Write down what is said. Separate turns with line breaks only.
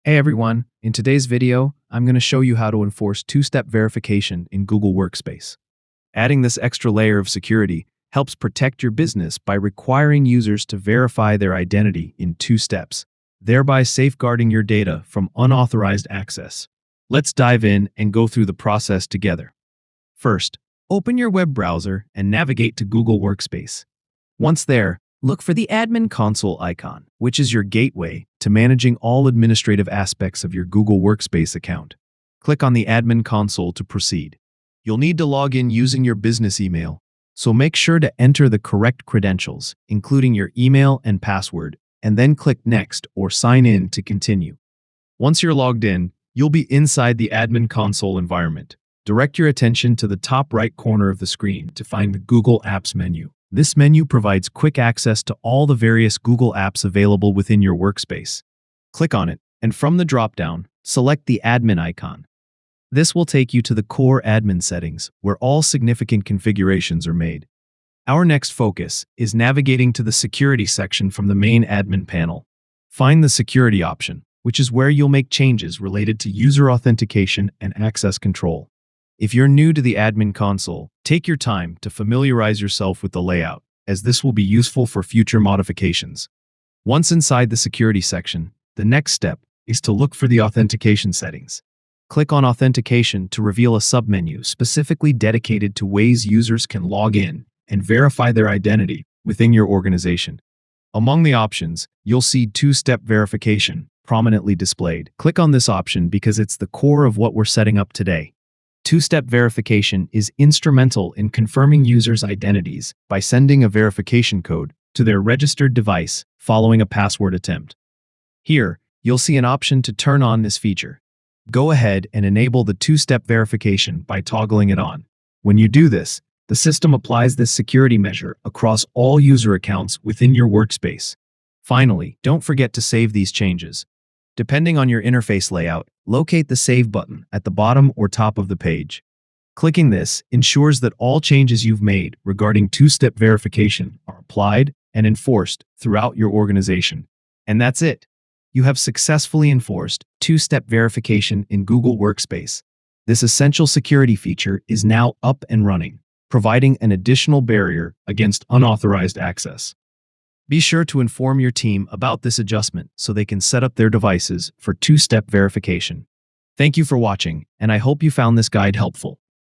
Hey everyone, in today's video, I'm going to show you how to enforce two-step verification in Google Workspace. Adding this extra layer of security helps protect your business by requiring users to verify their identity in 2 steps, thereby safeguarding your data from unauthorized access. Let's dive in and go through the process together. First, open your web browser and navigate to Google Workspace. Once there, look for the Admin Console icon, which is your gateway to managing all administrative aspects of your Google Workspace account. Click on the Admin Console to proceed. You'll need to log in using your business email, so make sure to enter the correct credentials, including your email and password, and then click Next or Sign In to continue. Once you're logged in, you'll be inside the Admin Console environment. Direct your attention to the top right corner of the screen to find the Google Apps menu. This menu provides quick access to all the various Google apps available within your workspace. Click on it, and from the drop-down, select the admin icon. This will take you to the core admin settings, where all significant configurations are made. Our next focus is navigating to the security section from the main admin panel. Find the security option, which is where you'll make changes related to user authentication and access control. If you're new to the admin console, take your time to familiarize yourself with the layout, as this will be useful for future modifications. Once inside the security section, the next step is to look for the authentication settings. Click on Authentication to reveal a submenu specifically dedicated to ways users can log in and verify their identity within your organization. Among the options, you'll see two-step verification prominently displayed. Click on this option because it's the core of what we're setting up today. Two-step verification is instrumental in confirming users' identities by sending a verification code to their registered device following a password attempt. Here, you'll see an option to turn on this feature. Go ahead and enable the two-step verification by toggling it on. When you do this, the system applies this security measure across all user accounts within your workspace. Finally, don't forget to save these changes. Depending on your interface layout, locate the Save button at the bottom or top of the page. Clicking this ensures that all changes you've made regarding two-step verification are applied and enforced throughout your organization. And that's it. You have successfully enforced two-step verification in Google Workspace. This essential security feature is now up and running, providing an additional barrier against unauthorized access. Be sure to inform your team about this adjustment so they can set up their devices for two-step verification. Thank you for watching, and I hope you found this guide helpful.